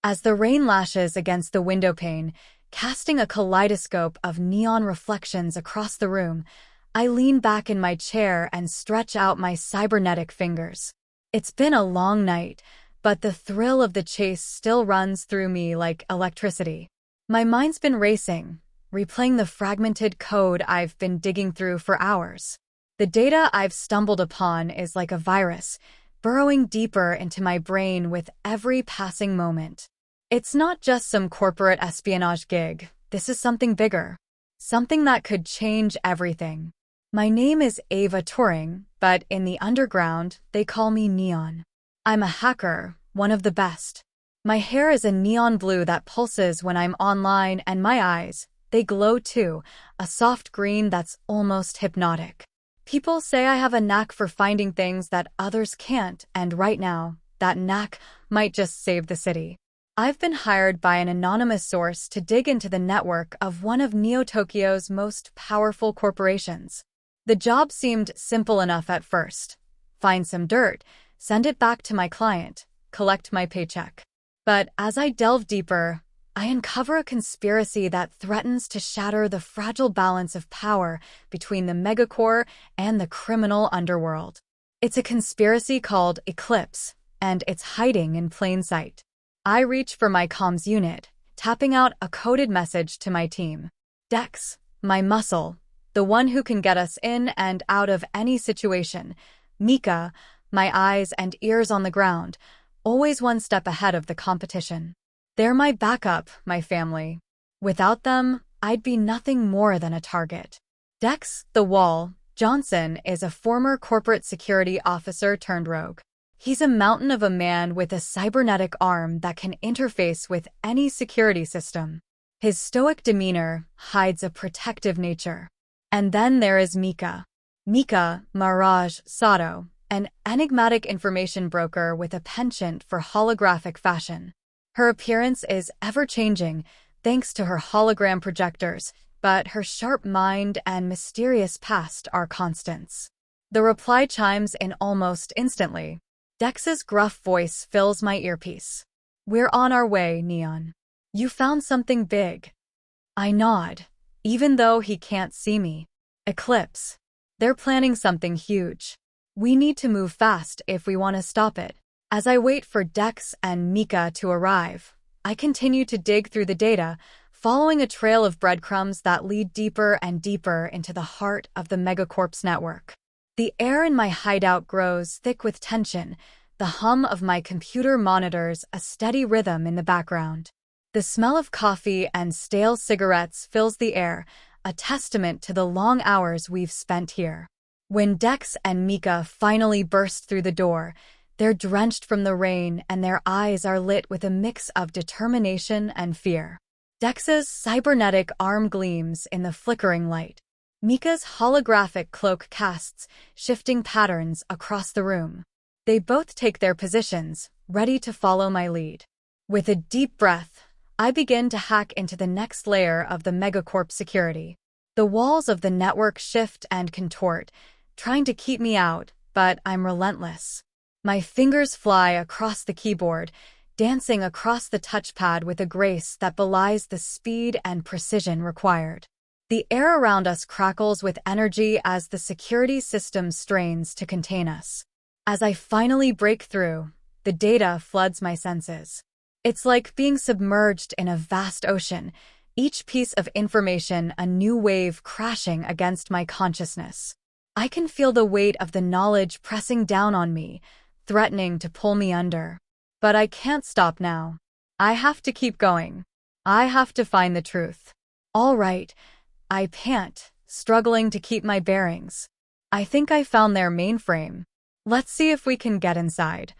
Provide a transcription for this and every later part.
As the rain lashes against the windowpane, casting a kaleidoscope of neon reflections across the room, I lean back in my chair and stretch out my cybernetic fingers. It's been a long night, but the thrill of the chase still runs through me like electricity. My mind's been racing, replaying the fragmented code I've been digging through for hours. The data I've stumbled upon is like a virus, burrowing deeper into my brain with every passing moment. It's not just some corporate espionage gig. This is something bigger. Something that could change everything. My name is Ava Turing, but in the underground, they call me Neon. I'm a hacker, one of the best. My hair is a neon blue that pulses when I'm online, and my eyes, they glow too, a soft green that's almost hypnotic. People say I have a knack for finding things that others can't, and right now, that knack might just save the city. I've been hired by an anonymous source to dig into the network of one of Neo-Tokyo's most powerful corporations. The job seemed simple enough at first. Find some dirt, send it back to my client, collect my paycheck. But as I delve deeper, I uncover a conspiracy that threatens to shatter the fragile balance of power between the megacore and the criminal underworld. It's a conspiracy called Eclipse, and it's hiding in plain sight. I reach for my comms unit, tapping out a coded message to my team. Dex, my muscle, the one who can get us in and out of any situation. Mika, my eyes and ears on the ground, always one step ahead of the competition. They're my backup, my family. Without them, I'd be nothing more than a target. Dex, the Wall, Johnson is a former corporate security officer turned rogue. He's a mountain of a man with a cybernetic arm that can interface with any security system. His stoic demeanor hides a protective nature. And then there is Mika. Mika, Mirage, Sato, an enigmatic information broker with a penchant for holographic fashion. Her appearance is ever-changing, thanks to her hologram projectors, but her sharp mind and mysterious past are constants. The reply chimes in almost instantly. Dex's gruff voice fills my earpiece. We're on our way, Neon. You found something big. I nod, even though he can't see me. Eclipse. They're planning something huge. We need to move fast if we want to stop it. As I wait for Dex and Mika to arrive, I continue to dig through the data, following a trail of breadcrumbs that lead deeper and deeper into the heart of the Megacorp's network. The air in my hideout grows thick with tension, the hum of my computer monitors a steady rhythm in the background. The smell of coffee and stale cigarettes fills the air, a testament to the long hours we've spent here. When Dex and Mika finally burst through the door, they're drenched from the rain and their eyes are lit with a mix of determination and fear. Dex's cybernetic arm gleams in the flickering light. Mika's holographic cloak casts shifting patterns across the room. They both take their positions, ready to follow my lead. With a deep breath, I begin to hack into the next layer of the Megacorp security. The walls of the network shift and contort, trying to keep me out, but I'm relentless. My fingers fly across the keyboard, dancing across the touchpad with a grace that belies the speed and precision required. The air around us crackles with energy as the security system strains to contain us. As I finally break through, the data floods my senses. It's like being submerged in a vast ocean, each piece of information a new wave crashing against my consciousness. I can feel the weight of the knowledge pressing down on me, threatening to pull me under. But I can't stop now. I have to keep going. I have to find the truth. All right, I pant, struggling to keep my bearings. I think I found their mainframe. Let's see if we can get inside.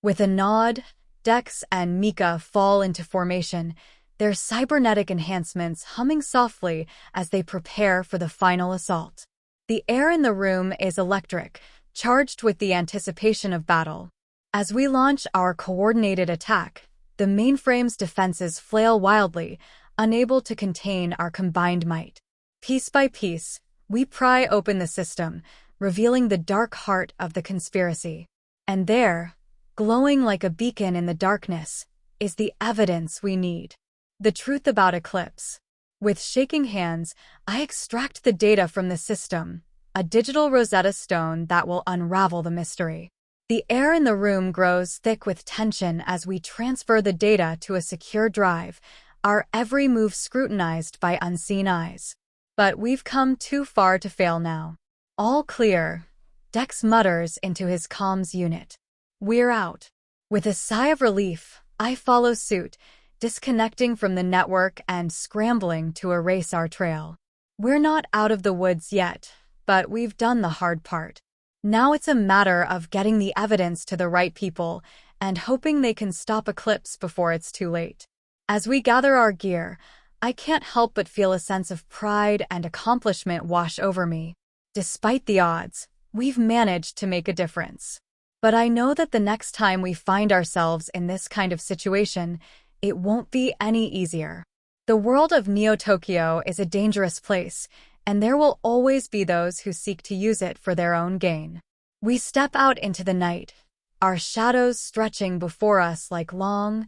With a nod, Dex and Mika fall into formation, their cybernetic enhancements humming softly as they prepare for the final assault. The air in the room is electric, charged with the anticipation of battle. As we launch our coordinated attack, the mainframe's defenses flail wildly, unable to contain our combined might. Piece by piece, we pry open the system, revealing the dark heart of the conspiracy. And there, glowing like a beacon in the darkness, is the evidence we need. The truth about Eclipse. With shaking hands, I extract the data from the system, a digital Rosetta Stone that will unravel the mystery. The air in the room grows thick with tension as we transfer the data to a secure drive, our every move scrutinized by unseen eyes. But we've come too far to fail now. All clear, Dex mutters into his comms unit. We're out. With a sigh of relief, I follow suit, disconnecting from the network and scrambling to erase our trail. We're not out of the woods yet, but we've done the hard part. Now it's a matter of getting the evidence to the right people and hoping they can stop Eclipse before it's too late. As we gather our gear, I can't help but feel a sense of pride and accomplishment wash over me. Despite the odds, we've managed to make a difference. But I know that the next time we find ourselves in this kind of situation, it won't be any easier. The world of Neo-Tokyo is a dangerous place, and there will always be those who seek to use it for their own gain. We step out into the night, our shadows stretching before us like long,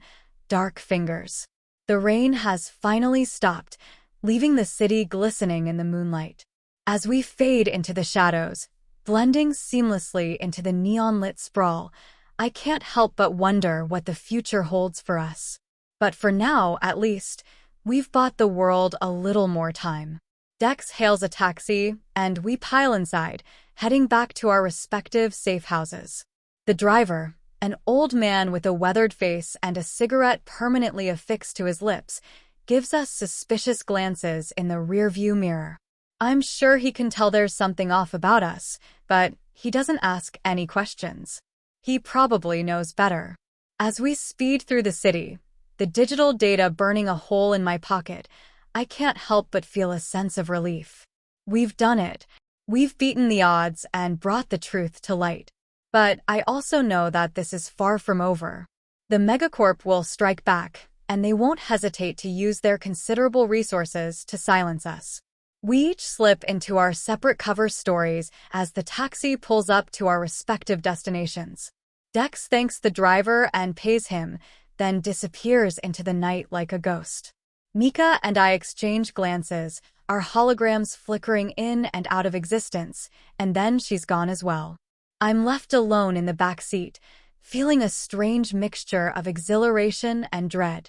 dark fingers. The rain has finally stopped, leaving the city glistening in the moonlight. As we fade into the shadows, blending seamlessly into the neon-lit sprawl, I can't help but wonder what the future holds for us. But for now, at least, we've bought the world a little more time. Dex hails a taxi, and we pile inside, heading back to our respective safe houses. The driver, an old man with a weathered face and a cigarette permanently affixed to his lips, gives us suspicious glances in the rearview mirror. I'm sure he can tell there's something off about us, but he doesn't ask any questions. He probably knows better. As we speed through the city, the digital data burning a hole in my pocket, I can't help but feel a sense of relief. We've done it. We've beaten the odds and brought the truth to light. But I also know that this is far from over. The megacorp will strike back, and they won't hesitate to use their considerable resources to silence us. We each slip into our separate cover stories as the taxi pulls up to our respective destinations. Dex thanks the driver and pays him, then disappears into the night like a ghost. Mika and I exchange glances, our holograms flickering in and out of existence, and then she's gone as well. I'm left alone in the back seat, feeling a strange mixture of exhilaration and dread.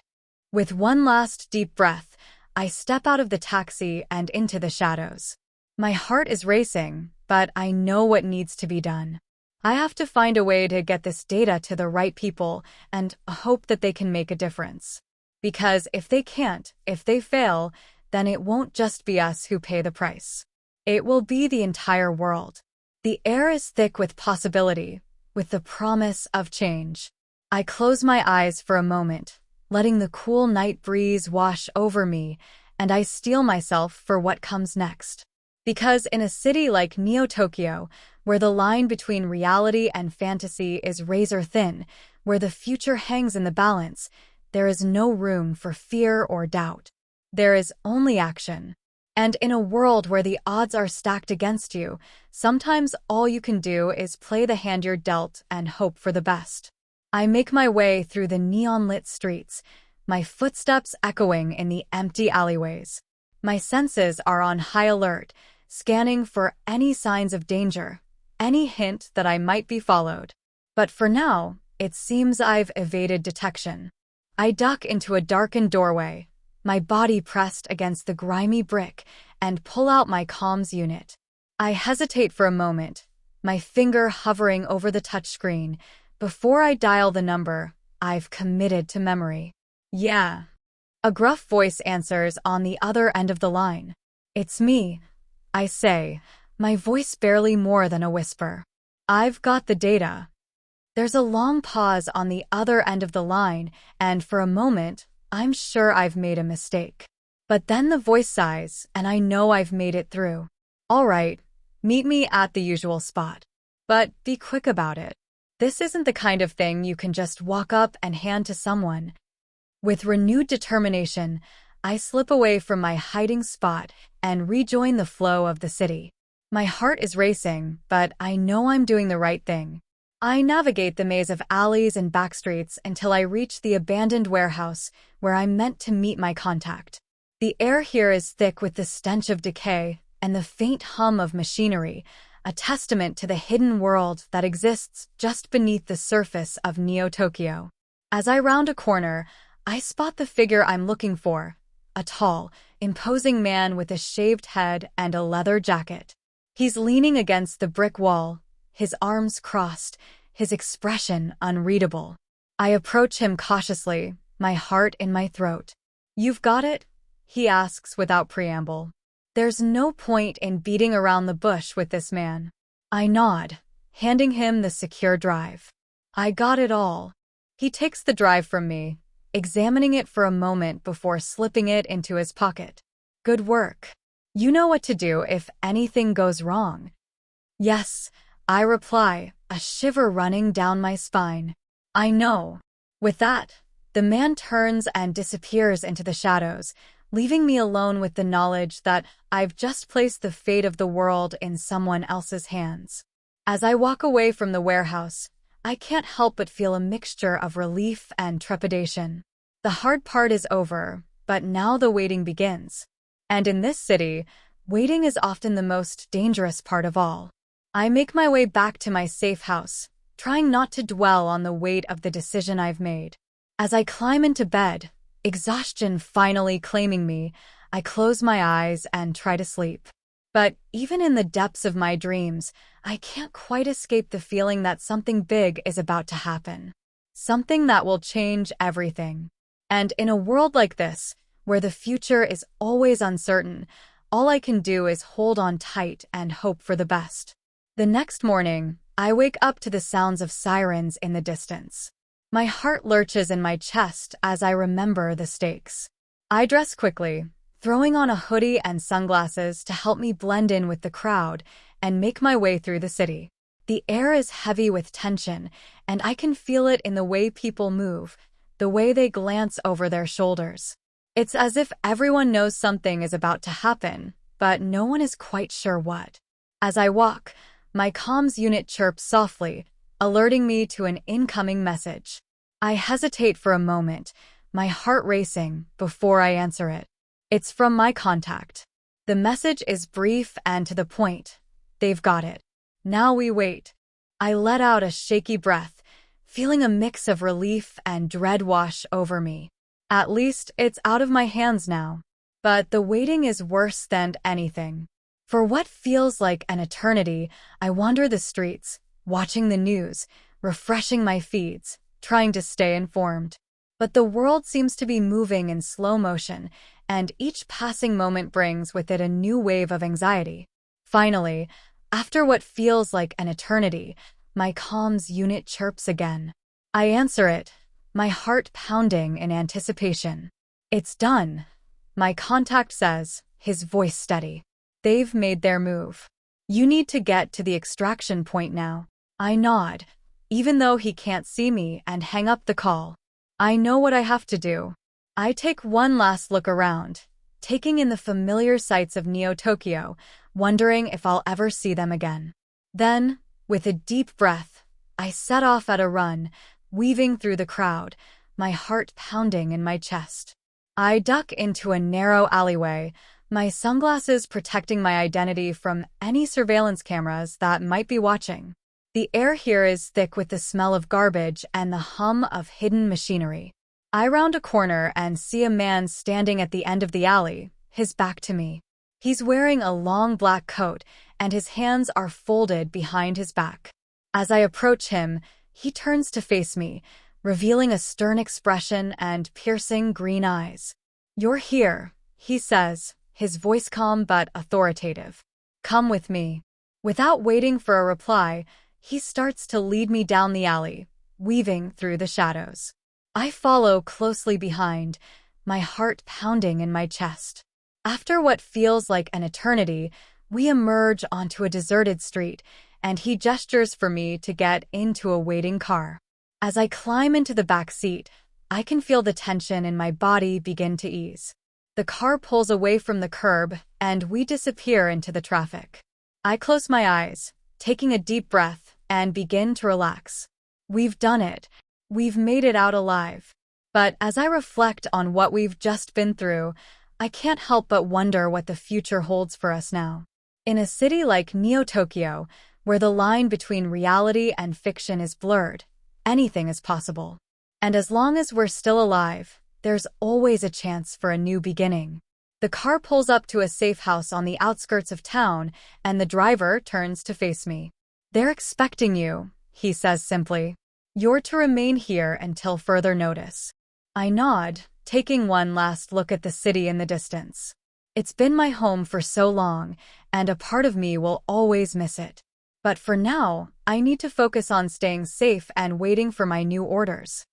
With one last deep breath, I step out of the taxi and into the shadows. My heart is racing, but I know what needs to be done. I have to find a way to get this data to the right people and hope that they can make a difference. Because if they can't, if they fail, then it won't just be us who pay the price. It will be the entire world. The air is thick with possibility, with the promise of change. I close my eyes for a moment, letting the cool night breeze wash over me, and I steel myself for what comes next. Because in a city like Neo-Tokyo, where the line between reality and fantasy is razor thin, where the future hangs in the balance, there is no room for fear or doubt. There is only action. And in a world where the odds are stacked against you, sometimes all you can do is play the hand you're dealt and hope for the best. I make my way through the neon-lit streets, my footsteps echoing in the empty alleyways. My senses are on high alert, scanning for any signs of danger, any hint that I might be followed. But for now, it seems I've evaded detection. I duck into a darkened doorway, my body pressed against the grimy brick, and pull out my comms unit. I hesitate for a moment, my finger hovering over the touchscreen. Before I dial the number I've committed to memory. Yeah. A gruff voice answers on the other end of the line. It's me, I say, my voice barely more than a whisper. I've got the data. There's a long pause on the other end of the line, and for a moment, I'm sure I've made a mistake. But then the voice sighs, and I know I've made it through. All right, meet me at the usual spot. But be quick about it. This isn't the kind of thing you can just walk up and hand to someone. With renewed determination, I slip away from my hiding spot and rejoin the flow of the city. My heart is racing, but I know I'm doing the right thing. I navigate the maze of alleys and backstreets until I reach the abandoned warehouse where I'm meant to meet my contact. The air here is thick with the stench of decay and the faint hum of machinery, a testament to the hidden world that exists just beneath the surface of Neo-Tokyo. As I round a corner, I spot the figure I'm looking for, a tall, imposing man with a shaved head and a leather jacket. He's leaning against the brick wall, his arms crossed, his expression unreadable. I approach him cautiously, my heart in my throat. "You've got it?" he asks without preamble. There's no point in beating around the bush with this man. I nod, handing him the secure drive. "I got it all." He takes the drive from me, examining it for a moment before slipping it into his pocket. "Good work. You know what to do if anything goes wrong." "Yes," I reply, a shiver running down my spine. "I know." With that, the man turns and disappears into the shadows, leaving me alone with the knowledge that I've just placed the fate of the world in someone else's hands. As I walk away from the warehouse, I can't help but feel a mixture of relief and trepidation. The hard part is over, but now the waiting begins. And in this city, waiting is often the most dangerous part of all. I make my way back to my safe house, trying not to dwell on the weight of the decision I've made. As I climb into bed, exhaustion finally claiming me, I close my eyes and try to sleep. But even in the depths of my dreams, I can't quite escape the feeling that something big is about to happen. Something that will change everything. And in a world like this, where the future is always uncertain, all I can do is hold on tight and hope for the best. The next morning, I wake up to the sounds of sirens in the distance. My heart lurches in my chest as I remember the stakes. I dress quickly, throwing on a hoodie and sunglasses to help me blend in with the crowd and make my way through the city. The air is heavy with tension, and I can feel it in the way people move, the way they glance over their shoulders. It's as if everyone knows something is about to happen, but no one is quite sure what. As I walk, my comms unit chirps softly, alerting me to an incoming message. I hesitate for a moment, my heart racing, before I answer it. It's from my contact. The message is brief and to the point. They've got it. Now we wait. I let out a shaky breath, feeling a mix of relief and dread wash over me. At least it's out of my hands now. But the waiting is worse than anything. For what feels like an eternity, I wander the streets, watching the news, refreshing my feeds, trying to stay informed. But the world seems to be moving in slow motion, and each passing moment brings with it a new wave of anxiety. Finally, after what feels like an eternity, my comms unit chirps again. I answer it, my heart pounding in anticipation. "It's done," my contact says, his voice steady. "They've made their move. You need to get to the extraction point now." I nod, even though he can't see me, and hang up the call. I know what I have to do. I take one last look around, taking in the familiar sights of Neo-Tokyo, wondering if I'll ever see them again. Then, with a deep breath, I set off at a run, weaving through the crowd, my heart pounding in my chest. I duck into a narrow alleyway, my sunglasses protecting my identity from any surveillance cameras that might be watching. The air here is thick with the smell of garbage and the hum of hidden machinery. I round a corner and see a man standing at the end of the alley, his back to me. He's wearing a long black coat, and his hands are folded behind his back. As I approach him, he turns to face me, revealing a stern expression and piercing green eyes. "You're here," he says, his voice calm but authoritative. "Come with me." Without waiting for a reply, he starts to lead me down the alley, weaving through the shadows. I follow closely behind, my heart pounding in my chest. After what feels like an eternity, we emerge onto a deserted street, and he gestures for me to get into a waiting car. As I climb into the back seat, I can feel the tension in my body begin to ease. The car pulls away from the curb, and we disappear into the traffic. I close my eyes, taking a deep breath, and begin to relax. We've done it. We've made it out alive. But as I reflect on what we've just been through, I can't help but wonder what the future holds for us now. In a city like Neo-Tokyo, where the line between reality and fiction is blurred, anything is possible. And as long as we're still alive, there's always a chance for a new beginning. The car pulls up to a safe house on the outskirts of town, and the driver turns to face me. "They're expecting you," he says simply. "You're to remain here until further notice." I nod, taking one last look at the city in the distance. It's been my home for so long, and a part of me will always miss it. But for now, I need to focus on staying safe and waiting for my new orders.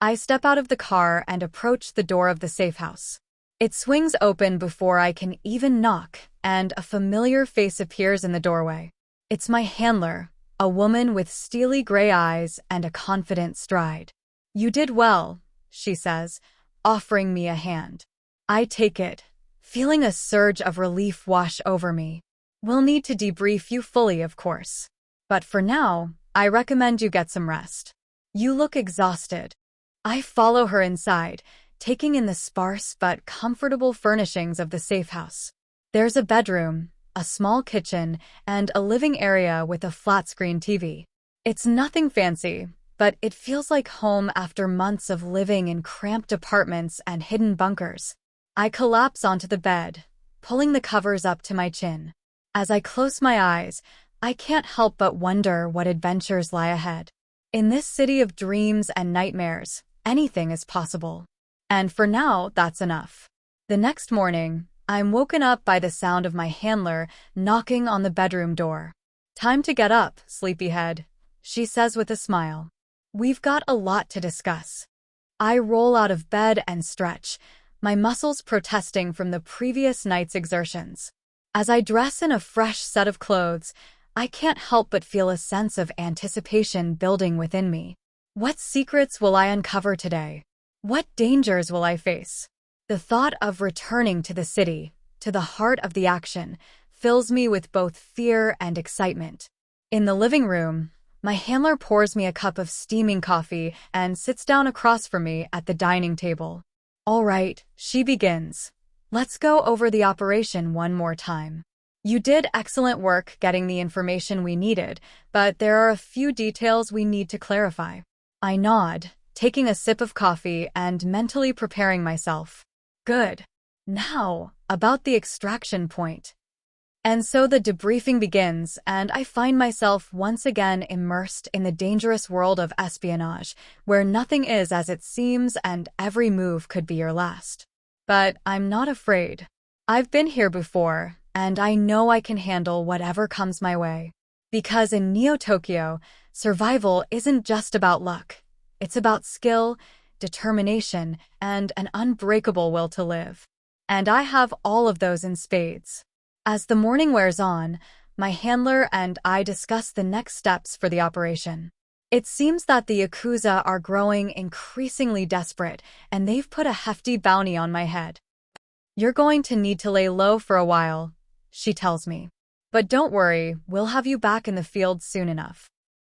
I step out of the car and approach the door of the safe house. It swings open before I can even knock, and a familiar face appears in the doorway. It's my handler, a woman with steely gray eyes and a confident stride. "You did well," she says, offering me a hand. I take it, feeling a surge of relief wash over me. "We'll need to debrief you fully, of course. But for now, I recommend you get some rest. You look exhausted." I follow her inside, taking in the sparse but comfortable furnishings of the safe house. There's a bedroom, a small kitchen, and a living area with a flat-screen TV. It's nothing fancy, but it feels like home after months of living in cramped apartments and hidden bunkers. I collapse onto the bed, pulling the covers up to my chin. As I close my eyes, I can't help but wonder what adventures lie ahead. In this city of dreams and nightmares, anything is possible. And for now, that's enough. The next morning, I'm woken up by the sound of my handler knocking on the bedroom door. "Time to get up, sleepyhead," she says with a smile. "We've got a lot to discuss." I roll out of bed and stretch, my muscles protesting from the previous night's exertions. As I dress in a fresh set of clothes, I can't help but feel a sense of anticipation building within me. What secrets will I uncover today? What dangers will I face? The thought of returning to the city, to the heart of the action, fills me with both fear and excitement. In the living room, my handler pours me a cup of steaming coffee and sits down across from me at the dining table. "All right," she begins. "Let's go over the operation one more time. You did excellent work getting the information we needed, but there are a few details we need to clarify." I nod, taking a sip of coffee and mentally preparing myself. Good. Now, about the extraction point. And so the debriefing begins, and I find myself once again immersed in the dangerous world of espionage, where nothing is as it seems and every move could be your last. But I'm not afraid. I've been here before, and I know I can handle whatever comes my way. Because in Neo-Tokyo, survival isn't just about luck. It's about skill, determination, and an unbreakable will to live. And I have all of those in spades. As the morning wears on, my handler and I discuss the next steps for the operation. It seems that the Yakuza are growing increasingly desperate, and they've put a hefty bounty on my head. "You're going to need to lay low for a while," she tells me. "But don't worry, we'll have you back in the field soon enough."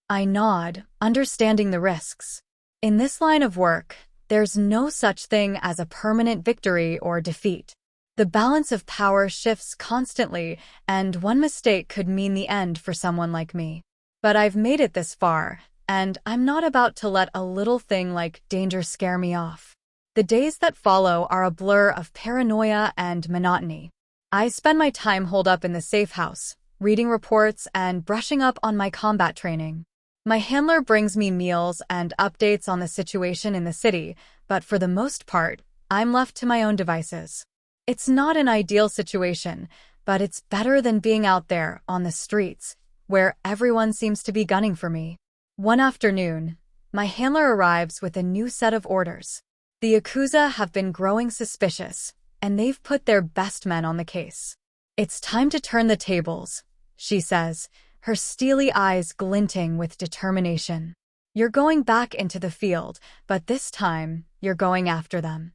I nod, understanding the risks. In this line of work, there's no such thing as a permanent victory or defeat. The balance of power shifts constantly, and one mistake could mean the end for someone like me. But I've made it this far, and I'm not about to let a little thing like danger scare me off. The days that follow are a blur of paranoia and monotony. I spend my time holed up in the safe house, reading reports and brushing up on my combat training. My handler brings me meals and updates on the situation in the city, but for the most part, I'm left to my own devices. It's not an ideal situation, but it's better than being out there on the streets, where everyone seems to be gunning for me. One afternoon, my handler arrives with a new set of orders. The Yakuza have been growing suspicious, and they've put their best men on the case. "It's time to turn the tables," she says, her steely eyes glinting with determination. "You're going back into the field, but this time, you're going after them."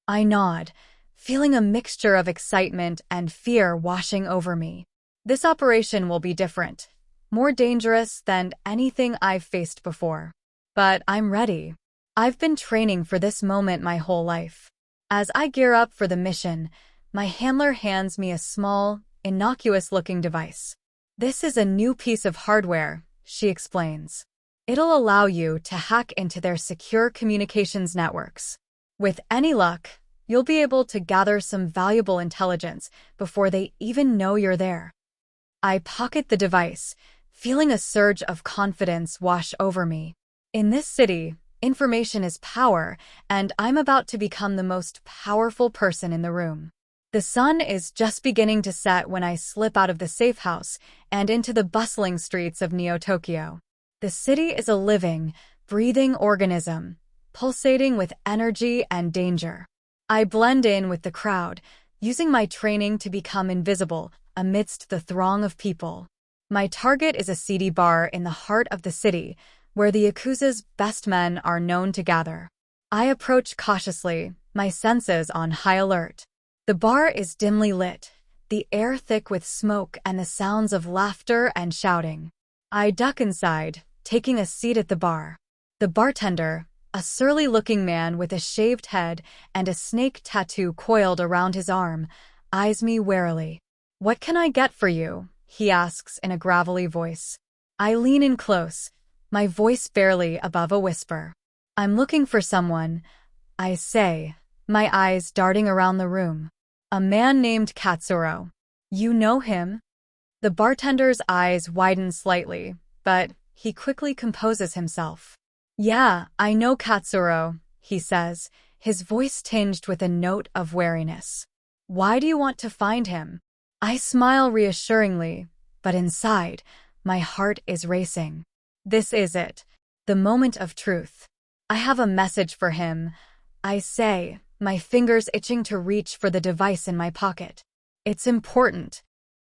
I nod, feeling a mixture of excitement and fear washing over me. This operation will be different. more dangerous than anything I've faced before. But I'm ready. I've been training for this moment my whole life. As I gear up for the mission, my handler hands me a small, innocuous-looking device. This is a new piece of hardware, she explains. It'll allow you to hack into their secure communications networks. With any luck, you'll be able to gather some valuable intelligence before they even know you're there. I pocket the device, feeling a surge of confidence wash over me. In this city, information is power, and I'm about to become the most powerful person in the room. The sun is just beginning to set when I slip out of the safe house and into the bustling streets of Neo-Tokyo. The city is a living, breathing organism, pulsating with energy and danger. I blend in with the crowd, using my training to become invisible amidst the throng of people. My target is a seedy bar in the heart of the city, where the Yakuza's best men are known to gather. I approach cautiously, my senses on high alert. The bar is dimly lit, the air thick with smoke and the sounds of laughter and shouting. I duck inside, taking a seat at the bar. The bartender, a surly-looking man with a shaved head and a snake tattoo coiled around his arm, eyes me warily. "What can I get for you?" he asks in a gravelly voice. I lean in close, my voice barely above a whisper. "I'm looking for someone," I say, my eyes darting around the room. "A man named Katsuro. You know him?" The bartender's eyes widen slightly, but he quickly composes himself. "Yeah, I know Katsuro," he says, his voice tinged with a note of wariness. "Why do you want to find him?" I smile reassuringly, but inside, my heart is racing. This is it, the moment of truth. "I have a message for him," I say, my fingers itching to reach for the device in my pocket. "It's important."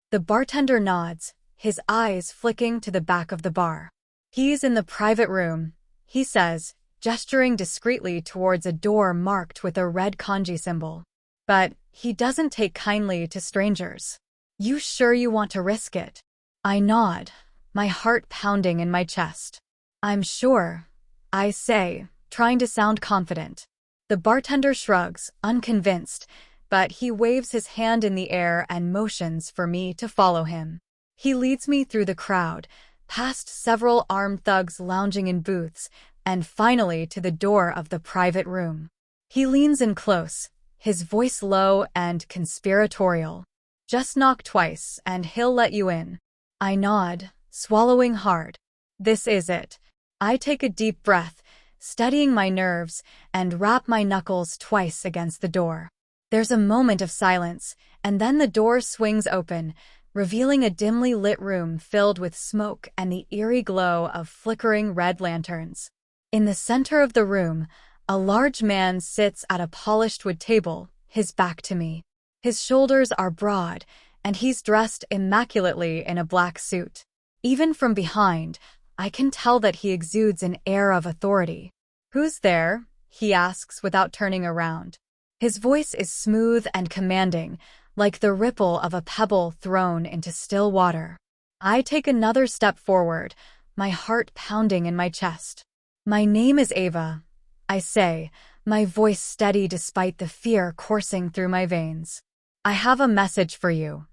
The bartender nods, his eyes flicking to the back of the bar. "He's in the private room," he says, gesturing discreetly towards a door marked with a red kanji symbol. But he doesn't take kindly to strangers. "You sure you want to risk it?" I nod, my heart pounding in my chest. "I'm sure," I say, trying to sound confident. The bartender shrugs, unconvinced, but he waves his hand in the air and motions for me to follow him. He leads me through the crowd, past several armed thugs lounging in booths, and finally to the door of the private room. He leans in close, his voice low and conspiratorial. "Just knock twice, and he'll let you in." I nod, swallowing hard. This is it. I take a deep breath, steadying my nerves, and rap my knuckles twice against the door. There's a moment of silence, and then the door swings open, revealing a dimly lit room filled with smoke and the eerie glow of flickering red lanterns. In the center of the room, a large man sits at a polished wood table, his back to me. His shoulders are broad, and he's dressed immaculately in a black suit. Even from behind, I can tell that he exudes an air of authority. "Who's there?" he asks without turning around. His voice is smooth and commanding, like the ripple of a pebble thrown into still water. I take another step forward, my heart pounding in my chest. "My name is Ava," I say, my voice steady despite the fear coursing through my veins. "I have a message for you."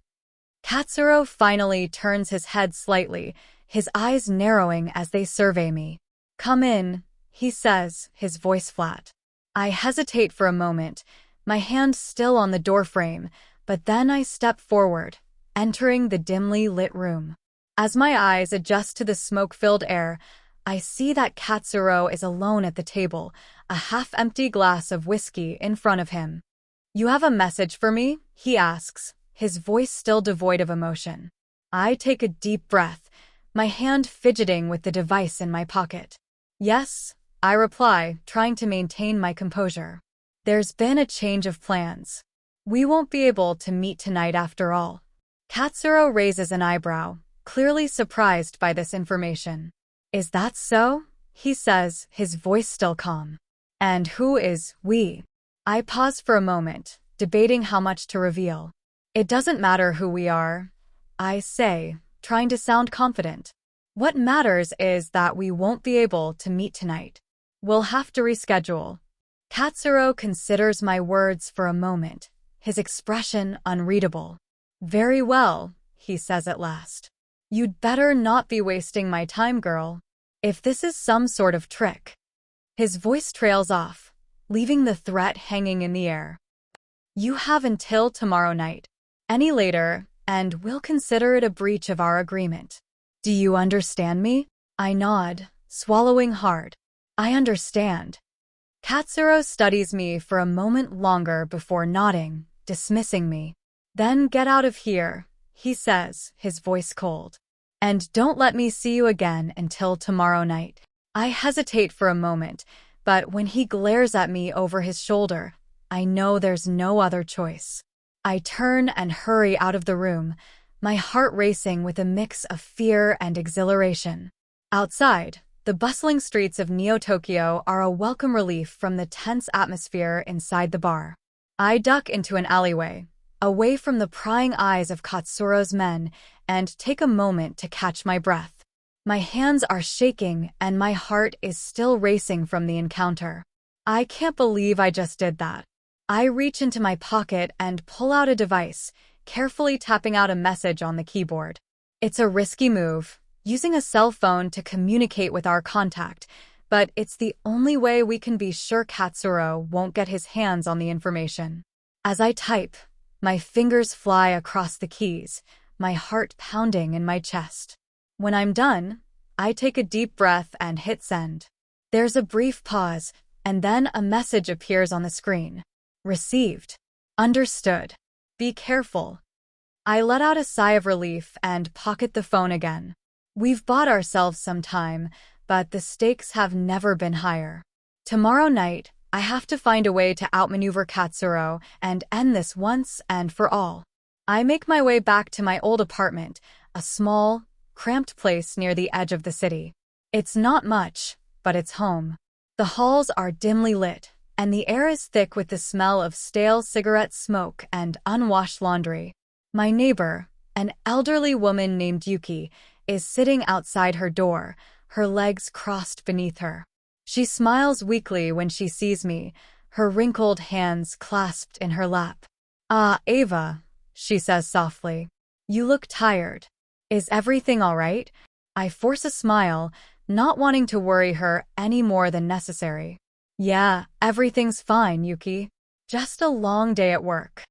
Katsuro finally turns his head slightly, his eyes narrowing as they survey me. "Come in," he says, his voice flat. I hesitate for a moment, my hand still on the doorframe, but then I step forward, entering the dimly lit room. As my eyes adjust to the smoke-filled air, I see that Katsuro is alone at the table, a half-empty glass of whiskey in front of him. "You have a message for me?" he asks, his voice still devoid of emotion. I take a deep breath, my hand fidgeting with the device in my pocket. "Yes," I reply, trying to maintain my composure. "There's been a change of plans. We won't be able to meet tonight after all." Katsuro raises an eyebrow, clearly surprised by this information. "Is that so?" he says, his voice still calm. "And who is we?" I pause for a moment, debating how much to reveal. "It doesn't matter who we are," I say, trying to sound confident. What matters is that we won't be able to meet tonight. We'll have to reschedule. Katsuro considers my words for a moment, his expression unreadable. Very well, he says at last. You'd better not be wasting my time, girl. If this is some sort of trick. His voice trails off, leaving the threat hanging in the air. You have until tomorrow night. Any later, and we'll consider it a breach of our agreement. Do you understand me? I nod, swallowing hard. I understand. Katsuro studies me for a moment longer before nodding, dismissing me. Then get out of here, he says, his voice cold. And don't let me see you again until tomorrow night. I hesitate for a moment, but when he glares at me over his shoulder, I know there's no other choice. I turn and hurry out of the room, my heart racing with a mix of fear and exhilaration. Outside, the bustling streets of Neo-Tokyo are a welcome relief from the tense atmosphere inside the bar. I duck into an alleyway, away from the prying eyes of Katsuro's men, and take a moment to catch my breath. My hands are shaking and my heart is still racing from the encounter. I can't believe I just did that. I reach into my pocket and pull out a device, carefully tapping out a message on the keyboard. It's a risky move, using a cell phone to communicate with our contact, but it's the only way we can be sure Katsuro won't get his hands on the information. As I type, my fingers fly across the keys, my heart pounding in my chest. When I'm done, I take a deep breath and hit send. There's a brief pause, and then a message appears on the screen. Received. Understood. Be careful. I let out a sigh of relief and pocket the phone again. We've bought ourselves some time, but the stakes have never been higher. Tomorrow night, I have to find a way to outmaneuver Katsuro and end this once and for all. I make my way back to my old apartment, a small, cramped place near the edge of the city. It's not much, but it's home. The halls are dimly lit, and the air is thick with the smell of stale cigarette smoke and unwashed laundry. My neighbor, an elderly woman named Yuki, is sitting outside her door, her legs crossed beneath her. She smiles weakly when she sees me, her wrinkled hands clasped in her lap. Ah, Ava, she says softly. You look tired. Is everything all right? I force a smile, not wanting to worry her any more than necessary. Yeah, everything's fine, Yuki. Just a long day at work.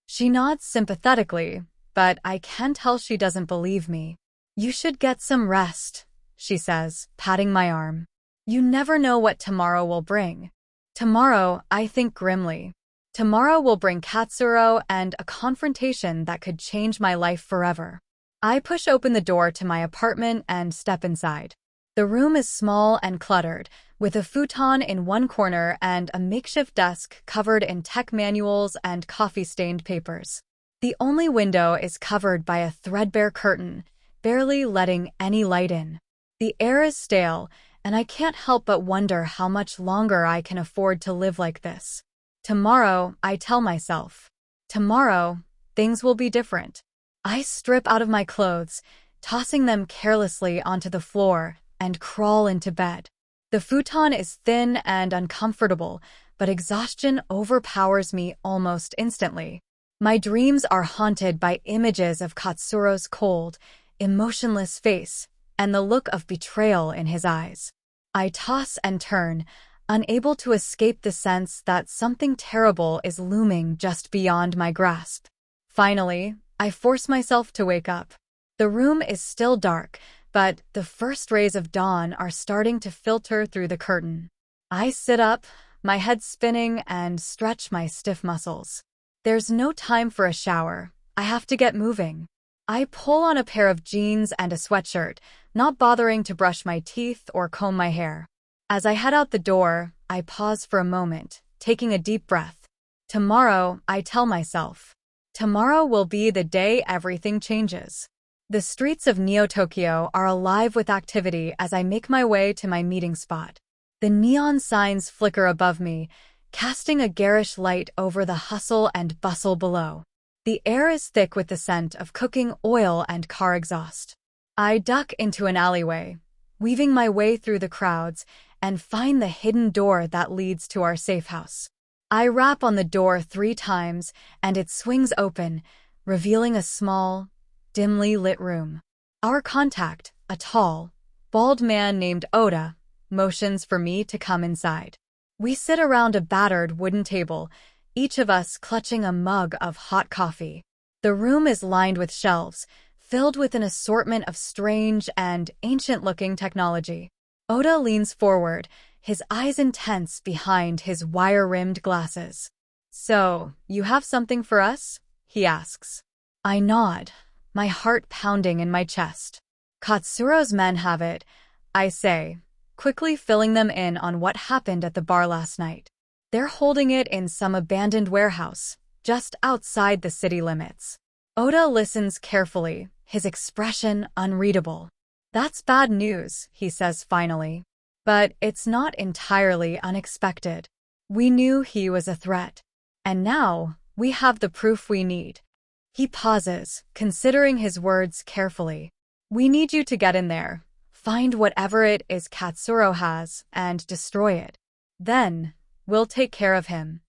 She nods sympathetically, but I can tell she doesn't believe me. You should get some rest, she says, patting my arm. You never know what tomorrow will bring. Tomorrow, I think grimly. Tomorrow will bring Katsuro and a confrontation that could change my life forever. I push open the door to my apartment and step inside. The room is small and cluttered, with a futon in one corner and a makeshift desk covered in tech manuals and coffee-stained papers. The only window is covered by a threadbare curtain, barely letting any light in. The air is stale, and I can't help but wonder how much longer I can afford to live like this. Tomorrow, I tell myself. Tomorrow, things will be different. I strip out of my clothes, tossing them carelessly onto the floor, and crawl into bed. The futon is thin and uncomfortable, but exhaustion overpowers me almost instantly. My dreams are haunted by images of Katsuro's cold, emotionless face, and the look of betrayal in his eyes. I toss and turn, unable to escape the sense that something terrible is looming just beyond my grasp. Finally, I force myself to wake up. The room is still dark, but the first rays of dawn are starting to filter through the curtain. I sit up, my head spinning, and stretch my stiff muscles. There's no time for a shower. I have to get moving. I pull on a pair of jeans and a sweatshirt, not bothering to brush my teeth or comb my hair. As I head out the door, I pause for a moment, taking a deep breath. Tomorrow, I tell myself. Tomorrow will be the day everything changes. The streets of Neo-Tokyo are alive with activity as I make my way to my meeting spot. The neon signs flicker above me, casting a garish light over the hustle and bustle below. The air is thick with the scent of cooking oil and car exhaust. I duck into an alleyway, weaving my way through the crowds, and find the hidden door that leads to our safe house. I rap on the door 3 times, and it swings open, revealing a small, dimly lit room. Our contact, a tall, bald man named Oda, motions for me to come inside. We sit around a battered wooden table, each of us clutching a mug of hot coffee. The room is lined with shelves, filled with an assortment of strange and ancient-looking technology. Oda leans forward, his eyes intense behind his wire-rimmed glasses. "So, you have something for us?" he asks. I nod, my heart pounding in my chest. "Katsuro's men have it," I say, quickly filling them in on what happened at the bar last night. "They're holding it in some abandoned warehouse, just outside the city limits." Oda listens carefully, his expression unreadable. "That's bad news," he says finally. "But it's not entirely unexpected. We knew he was a threat. And now, we have the proof we need." He pauses, considering his words carefully. "We need you to get in there, find whatever it is Katsuro has, and destroy it. Then, we'll take care of him."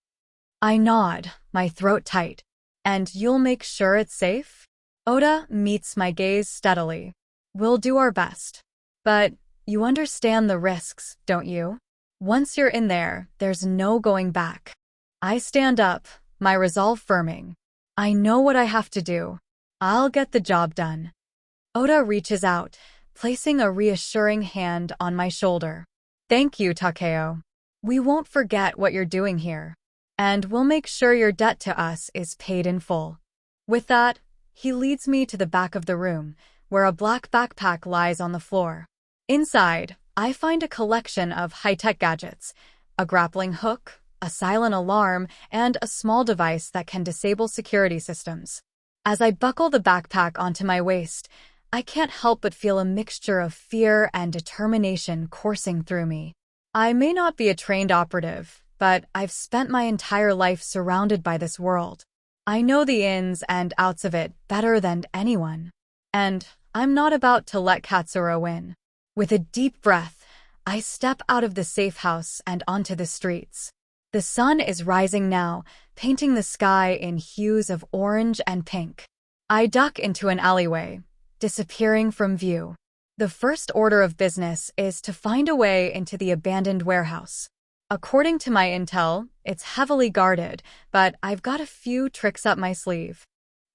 I nod, my throat tight. "And you'll make sure it's safe?" Oda meets my gaze steadily. "We'll do our best. But you understand the risks, don't you? Once you're in there, there's no going back." I stand up, my resolve firming. "I know what I have to do. I'll get the job done." Oda reaches out, placing a reassuring hand on my shoulder. "Thank you, Takeo. We won't forget what you're doing here. And we'll make sure your debt to us is paid in full." With that, he leads me to the back of the room, where a black backpack lies on the floor. Inside, I find a collection of high-tech gadgets, a grappling hook, a silent alarm, and a small device that can disable security systems. As I buckle the backpack onto my waist, I can't help but feel a mixture of fear and determination coursing through me. I may not be a trained operative, but I've spent my entire life surrounded by this world. I know the ins and outs of it better than anyone. And I'm not about to let Katsuro win. With a deep breath, I step out of the safe house and onto the streets. The sun is rising now, painting the sky in hues of orange and pink. I duck into an alleyway, disappearing from view. The first order of business is to find a way into the abandoned warehouse. According to my intel, it's heavily guarded, but I've got a few tricks up my sleeve.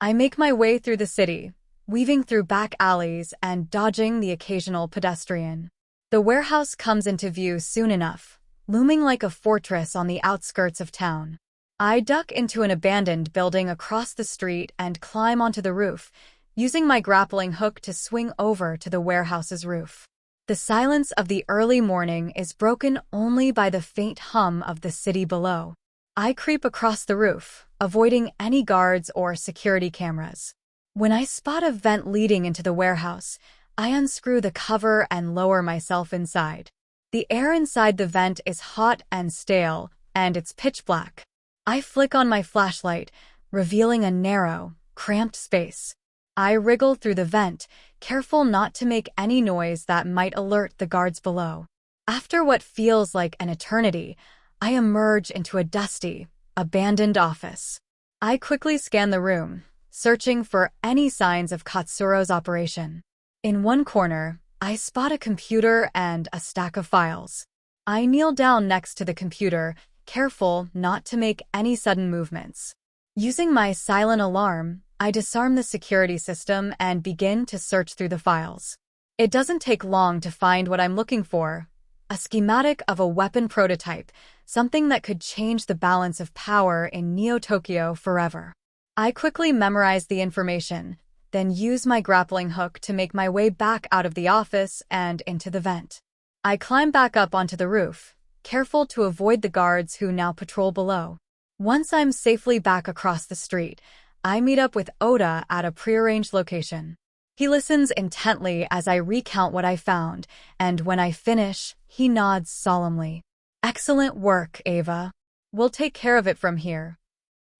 I make my way through the city, weaving through back alleys and dodging the occasional pedestrian. The warehouse comes into view soon enough, looming like a fortress on the outskirts of town. I duck into an abandoned building across the street and climb onto the roof, using my grappling hook to swing over to the warehouse's roof. The silence of the early morning is broken only by the faint hum of the city below. I creep across the roof, avoiding any guards or security cameras. When I spot a vent leading into the warehouse, I unscrew the cover and lower myself inside. The air inside the vent is hot and stale, and it's pitch black. I flick on my flashlight, revealing a narrow, cramped space. I wriggle through the vent, careful not to make any noise that might alert the guards below. After what feels like an eternity, I emerge into a dusty, abandoned office. I quickly scan the room, searching for any signs of Katsuro's operation. In one corner, I spot a computer and a stack of files. I kneel down next to the computer, careful not to make any sudden movements. Using my silent alarm, I disarm the security system and begin to search through the files. It doesn't take long to find what I'm looking for: a schematic of a weapon prototype, something that could change the balance of power in Neo-Tokyo forever. I quickly memorize the information, then use my grappling hook to make my way back out of the office and into the vent. I climb back up onto the roof, careful to avoid the guards who now patrol below. Once I'm safely back across the street, I meet up with Oda at a prearranged location. He listens intently as I recount what I found, and when I finish, he nods solemnly. "Excellent work, Ava. We'll take care of it from here."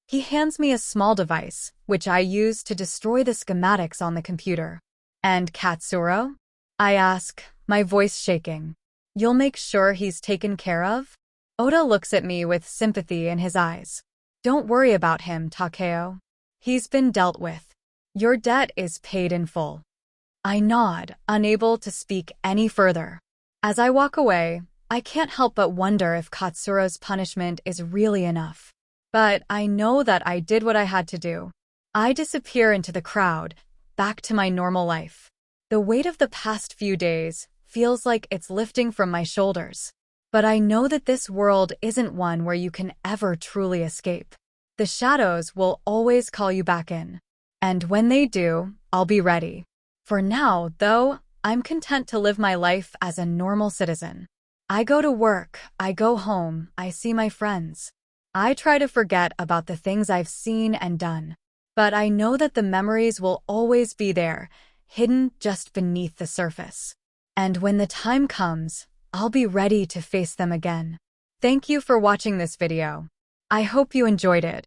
He hands me a small device, which I use to destroy the schematics on the computer. And Katsuro? I ask, my voice shaking. You'll make sure he's taken care of? Oda looks at me with sympathy in his eyes. Don't worry about him, Takeo. He's been dealt with. Your debt is paid in full. I nod, unable to speak any further. As I walk away, I can't help but wonder if Katsuro's punishment is really enough. But I know that I did what I had to do. I disappear into the crowd, back to my normal life. The weight of the past few days feels like it's lifting from my shoulders. But I know that this world isn't one where you can ever truly escape. The shadows will always call you back in. And when they do, I'll be ready. For now, though, I'm content to live my life as a normal citizen. I go to work, I go home, I see my friends. I try to forget about the things I've seen and done. But I know that the memories will always be there, hidden just beneath the surface. And when the time comes, I'll be ready to face them again. Thank you for watching this video. I hope you enjoyed it.